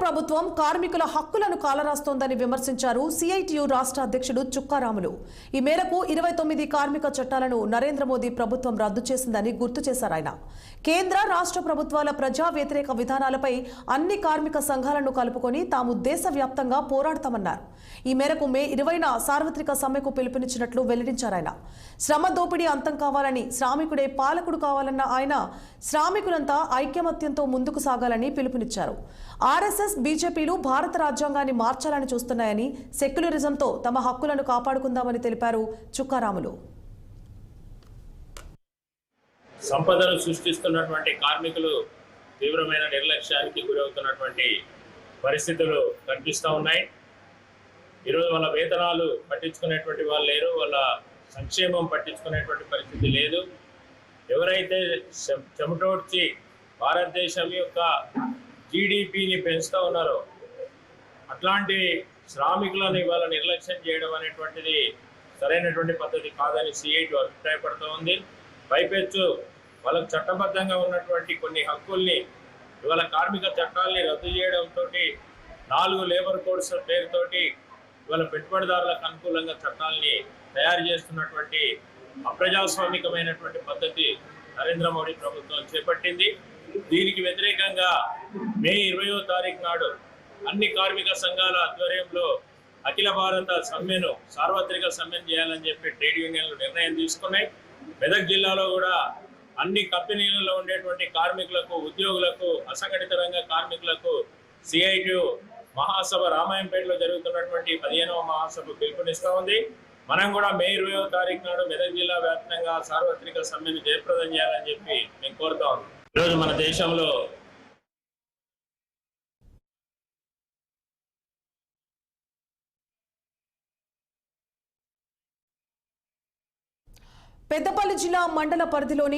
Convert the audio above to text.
ప్రభుత్వం కార్మికుల హక్కులను కాలరాస్తోందని విమర్శించారు సిఐటియు రాష్ట్ర అధ్యక్షుడు చుక్కారాములు. ఈ మేరకు 29 కార్మిక చట్టాలను నరేంద్ర మోదీ ప్రభుత్వం రద్దు చేసిందని గుర్తు చేశారు ఆయన. కేంద్ర రాష్ట్ర ప్రభుత్వాల ప్రజా వ్యతిరేక విధానాలపై అన్ని కార్మిక సంఘాలను కలుపుకొని తాము దేశవ్యాప్తంగా పోరాడతామన్నారు. ఈ మేరకు మే 20న సార్వత్రిక సమ్మెకు పిలుపునిచ్చినట్లు వెల్లడించారు ఆయన. శ్రమ దోపిడీ అంతం కావాలని, శ్రామికుడే పాలకుడు కావాలన్న ఆయన శ్రామికులంతా ఐక్యమత్యంతో ముందుకు సాగాలని పిలుపునిచ్చారు. ఆర్ఎస్ఎస్, బీజేపీలు భారత రాజ్యాంగాన్ని మార్చాలని చూస్తున్నాయని, సెక్యులరిజంతో తమ హక్కులను కాపాడుకుందామని తెలిపారు చుక్కారాములు. సంపదను సృష్టిస్తున్నటువంటి కార్మికులు తీవ్రమైన నిర్లక్ష్యానికి గురవుతున్నటువంటి పరిస్థితులు కనిపిస్తూ ఉన్నాయి. ఈరోజు వాళ్ళ వేతనాలు పట్టించుకునేటువంటి వాళ్ళు లేరు, వాళ్ళ సంక్షేమం పట్టించుకునేటువంటి పరిస్థితి లేదు. ఎవరైతే చెమటోడ్చి భారతదేశం యొక్క జీడిపిని పెంచుతూ ఉన్నారో అట్లాంటి శ్రామికులను ఇవాళ నిర్లక్ష్యం చేయడం అనేటువంటిది సరైనటువంటి పద్ధతి కాదని సిఐటి అభిప్రాయపడుతూ ఉంది. పైపెచ్చు వాళ్ళకు చట్టబద్ధంగా ఉన్నటువంటి కొన్ని హక్కుల్ని ఇవాళ కార్మిక చట్టాలని రద్దు చేయడంతో 4 లేబర్ కోడ్స్ పేరుతోటి ఇవాళ పెట్టుబడిదారులకు అనుకూలంగా చట్టాలని తయారు చేస్తున్నటువంటి అప్రజాస్వామికమైనటువంటి పద్ధతి నరేంద్ర మోడీ ప్రభుత్వం చేపట్టింది. దీనికి వ్యతిరేకంగా మే 20వ తారీఖు నాడు అన్ని కార్మిక సంఘాల ఆధ్వర్యంలో అఖిల భారత సమ్మెను, సార్వత్రిక సమ్మెను చేయాలని చెప్పి ట్రేడ్ యూనియన్లు నిర్ణయం తీసుకున్నాయి. మెదక్ జిల్లాలో కూడా అన్ని కంపెనీలలో ఉండేటువంటి కార్మికులకు, ఉద్యోగులకు, అసంఘటిత రంగ కార్మికులకు సిఐటియు మహాసభ రామాయంపేటలో జరుగుతున్నటువంటి 15వ మహాసభ పిలుపునిస్తూ ఉంది. మనం కూడా మే 20వ తారీఖు నాడు మెదక్ జిల్లా వ్యాప్తంగా సార్వత్రిక సమ్మెను జయప్రదం చేయాలని చెప్పి మేము కోరుతా ఉన్నాం. ఈరోజు మన దేశంలో పెద్దపల్లి జిల్లా మండల పరిధిలోని